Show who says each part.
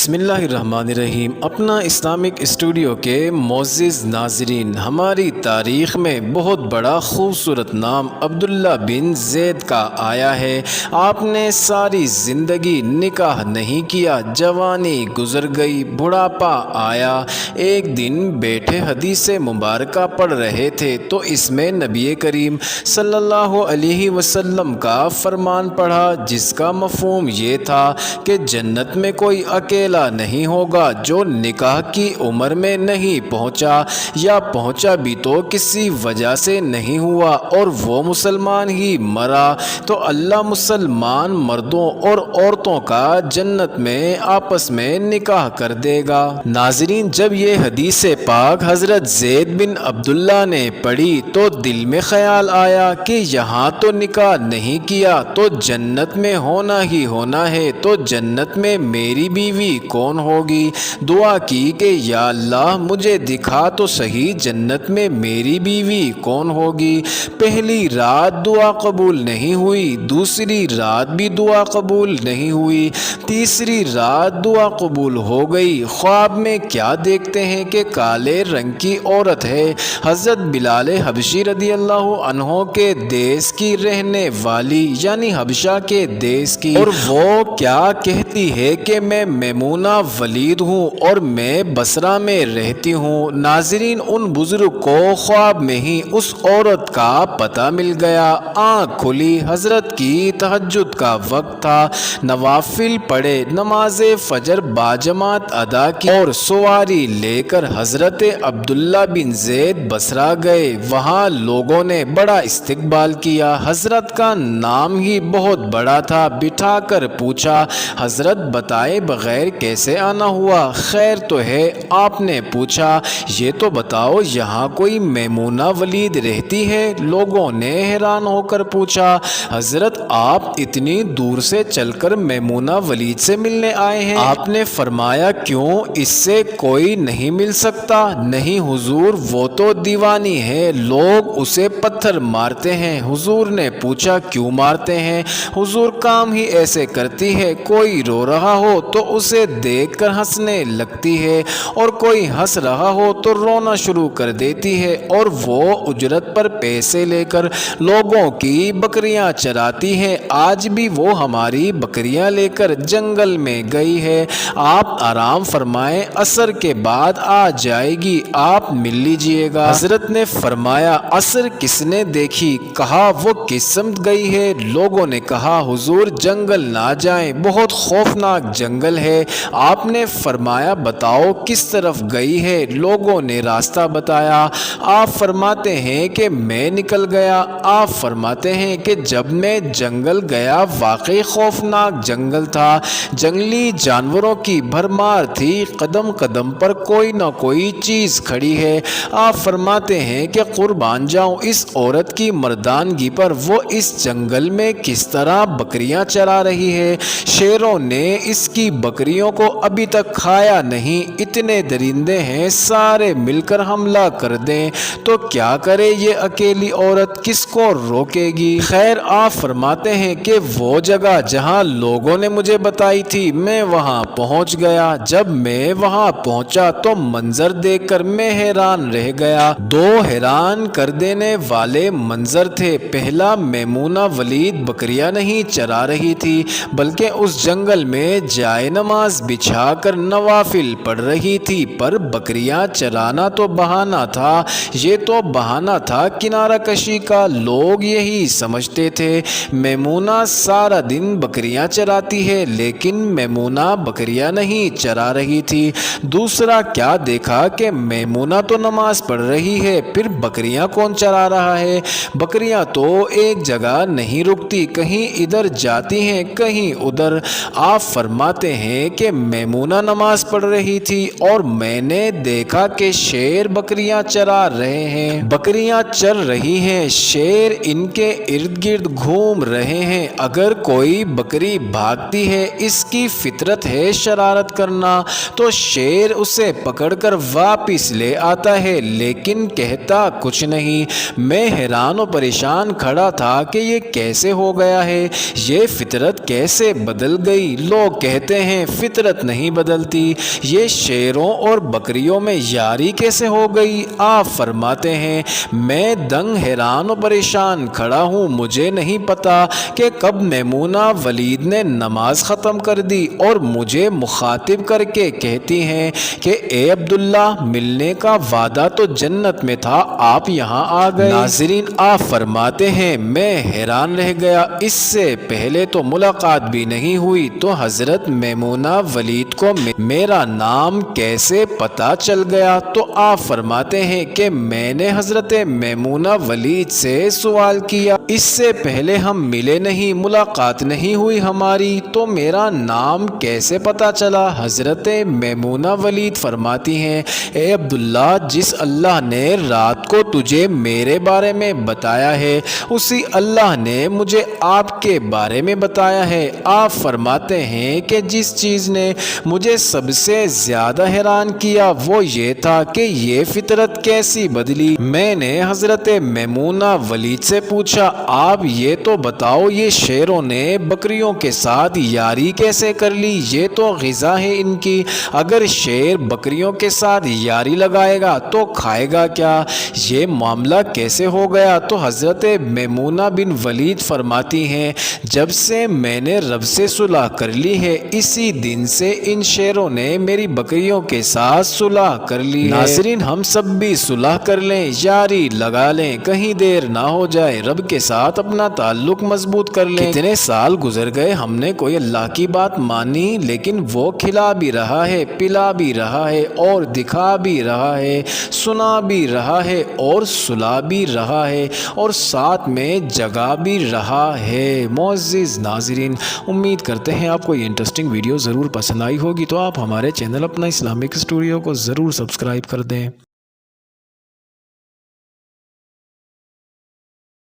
Speaker 1: بسم اللہ الرحمن الرحیم۔ اپنا اسلامک اسٹوڈیو کے معزز ناظرین، ہماری تاریخ میں بہت بڑا خوبصورت نام عبداللہ بن زید کا آیا ہے۔ آپ نے ساری زندگی نکاح نہیں کیا، جوانی گزر گئی، بڑھاپا آیا۔ ایک دن بیٹھے حدیث مبارکہ پڑھ رہے تھے تو اس میں نبی کریم صلی اللہ علیہ وسلم کا فرمان پڑھا، جس کا مفہوم یہ تھا کہ جنت میں کوئی اکیلا نہیں ہوگا جو نکاح کی عمر میں نہیں پہنچا، یا پہنچا بھی تو کسی وجہ سے نہیں ہوا اور وہ مسلمان ہی مرا، تو اللہ مسلمان مردوں اور عورتوں کا جنت میں آپس میں نکاح کر دے گا۔ ناظرین، جب یہ حدیث پاک حضرت زید بن عبداللہ نے پڑھی تو دل میں خیال آیا کہ یہاں تو نکاح نہیں کیا تو جنت میں ہونا ہی ہونا ہے، تو جنت میں میری بیوی کون ہوگی؟ دعا کی کہ یا اللہ مجھے دکھا تو صحیح جنت میں میری بیوی کون ہوگی۔ پہلی رات دعا قبول نہیں ہوئی، دوسری رات بھی دعا قبول نہیں ہوئی، تیسری رات دعا قبول ہو گئی۔ خواب میں کیا دیکھتے ہیں کہ کالے رنگ کی عورت ہے، حضرت بلال حبشی رضی اللہ عنہ کے دیس کی رہنے والی، یعنی حبشہ کے دیس کی، اور وہ کیا کہتی ہے کہ میں میمونہ ولید ہوں اور میں بصرہ میں رہتی ہوں۔ ناظرین، ان بزرگ کو خواب میں ہی اس عورت کا پتہ مل گیا۔ آنکھ کھلی، حضرت کی تہجد کا وقت تھا، نوافل پڑھے، نماز فجر باجماعت ادا کی اور سواری لے کر حضرت عبداللہ بن زید بصرہ گئے۔ وہاں لوگوں نے بڑا استقبال کیا، حضرت کا نام ہی بہت بڑا تھا۔ بٹھا کر پوچھا، حضرت بتائے بغیر کیسے آنا ہوا؟ خیر تو ہے؟ آپ نے پوچھا، یہ تو بتاؤ یہاں کوئی میمونہ ولید رہتی ہے؟ لوگوں نے حیران ہو کر پوچھا، حضرت آپ اتنی دور سے چل کر میمونہ ولید سے ملنے آئے ہیں؟ آپ نے فرمایا، کیوں، اس سے کوئی نہیں مل سکتا؟ نہیں حضور، وہ تو دیوانی ہے، لوگ اسے پتھر مارتے ہیں۔ حضور نے پوچھا، کیوں مارتے ہیں؟ حضور، کام ہی ایسے کرتی ہے، کوئی رو رہا ہو تو اسے دیکھ کر ہنسنے لگتی ہے اور کوئی ہنس رہا ہو تو رونا شروع کر دیتی ہے، اور وہ اجرت پر پیسے لے کر لوگوں کی بکریاں چراتی ہے۔ آج بھی وہ ہماری بکریاں لے کر جنگل میں گئی ہے، آپ آرام فرمائیں، عصر کے بعد آ جائے گی، آپ مل لیجئے گا۔ حضرت نے فرمایا، عصر کس نے دیکھی؟ کہا، وہ کس سمت گئی ہے؟ لوگوں نے کہا، حضور جنگل نہ جائیں، بہت خوفناک جنگل ہے۔ آپ نے فرمایا، بتاؤ کس طرف گئی ہے؟ لوگوں نے راستہ بتایا۔ آپ فرماتے ہیں کہ میں نکل گیا۔ آپ فرماتے ہیں کہ جب میں جنگل گیا واقعی خوفناک جنگل تھا، جنگلی جانوروں کی بھرمار تھی، قدم قدم پر کوئی نہ کوئی چیز کھڑی ہے۔ آپ فرماتے ہیں کہ قربان جاؤں اس عورت کی مردانگی پر، وہ اس جنگل میں کس طرح بکریاں چرا رہی ہے، شیروں نے اس کی بکریوں کو ابھی تک کھایا نہیں، اتنے درندے ہیں، سارے مل کر حملہ کر دیں تو کیا کرے یہ اکیلی عورت، کس کو روکے گی؟ خیر، آپ فرماتے ہیں کہ وہ جگہ جہاں لوگوں نے مجھے بتائی تھی میں وہاں پہنچ گیا۔ جب میں وہاں پہنچا تو منظر دیکھ کر میں حیران رہ گیا۔ دو حیران کر دینے والے منظر تھے۔ پہلا، میمونہ ولید بکریاں نہیں چرا رہی تھی بلکہ اس جنگل میں جائے نماز بچھا کر نوافل پڑھ رہی تھی، پر بکریاں چرانا تو بہانہ تھا، یہ تو بہانہ تھا کنارہ کشی کا۔ لوگ یہی سمجھتے تھے میمونہ سارا دن بکریاں چراتی ہے، لیکن میمونہ بکریاں نہیں چرا رہی تھی۔ دوسرا کیا دیکھا کہ میمونہ تو نماز پڑھ رہی ہے، پھر بکریاں کون چرا رہا ہے؟ بکریاں تو ایک جگہ نہیں رکتی، کہیں ادھر جاتی ہیں کہیں ادھر۔ آپ فرماتے ہیں کہ میمونہ نماز پڑھ رہی تھی اور میں نے دیکھا کہ شیر بکریاں چرا رہے ہیں، بکریاں چر رہی ہیں، شیر ان کے ارد گرد گھوم رہے ہیں۔ اگر کوئی بکری بھاگتی ہے، اس کی فطرت ہے شرارت کرنا، تو شیر اسے پکڑ کر واپس لے آتا ہے، لیکن کہتا کچھ نہیں۔ میں حیران و پریشان کھڑا تھا کہ یہ کیسے ہو گیا ہے، یہ فطرت کیسے بدل گئی؟ لوگ کہتے ہیں فطرت نہیں بدلتی، یہ شیروں اور بکریوں میں یاری کیسے ہو گئی؟ آپ فرماتے ہیں میں دنگ حیران و پریشان کھڑا ہوں، مجھے نہیں پتا کہ کب میمونہ ولید نے نماز ختم کر دی اور مجھے مخاطب کر کے کہتی ہیں کہ اے عبداللہ، ملنے کا وعدہ تو جنت میں تھا، آپ یہاں آ گئے۔ ناظرین، آپ فرماتے ہیں میں حیران رہ گیا، اس سے پہلے تو ملاقات بھی نہیں ہوئی تو حضرت میمونہ ولید کو میرا نام کیسے پتا چل گیا؟ تو آپ فرماتے ہیں کہ میں نے حضرت میمونہ ولید سے سوال کیا، اس سے پہلے ہم ملے نہیں، ملاقات نہیں ہوئی ہماری، تو میرا نام کیسے پتا چلا؟ حضرت میمونہ ولید فرماتی ہیں اے عبداللہ، جس اللہ نے رات کو تجھے میرے بارے میں بتایا ہے اسی اللہ نے مجھے آپ کے بارے میں بتایا ہے۔ آپ فرماتے ہیں کہ جس چیز نے مجھے سب سے زیادہ حیران کیا وہ یہ تھا کہ یہ فطرت کیسی بدلی۔ میں نے حضرت میمونہ ولید سے پوچھا آپ یہ تو بتاؤ یہ شیروں نے بکریوں کے ساتھ یاری کیسے کر لی؟ یہ تو غذا ہے ان کی، اگر شیر بکریوں کے ساتھ یاری لگائے گا تو کھائے گا کیا؟ یہ معاملہ کیسے ہو گیا؟ تو حضرت میمونہ بن ولید فرماتی ہیں جب سے میں نے رب سے صلح کر لی ہے اسی دن سے ان شیروں نے میری بکریوں کے ساتھ صلح کر لی ہے۔ ناظرین، ہم سب بھی صلح کر لیں، یاری لگا لیں، کہیں دیر نہ ہو جائے، رب کے ساتھ اپنا تعلق مضبوط کر لیں۔ کتنے سال گزر گئے، ہم نے کوئی اللہ کی بات مانی لیکن وہ کھلا بھی رہا ہے، پلا بھی رہا ہے اور دکھا بھی رہا ہے، سنا بھی رہا ہے اور سلا بھی رہا ہے اور ساتھ میں جگا بھی رہا ہے۔ معزز ناظرین، امید کرتے ہیں آپ کو یہ انٹرسٹنگ ویڈیو ضرور پسند آئی ہوگی، تو آپ ہمارے چینل اپنا اسلامک اسٹوڈیو کو ضرور سبسکرائب کر دیں۔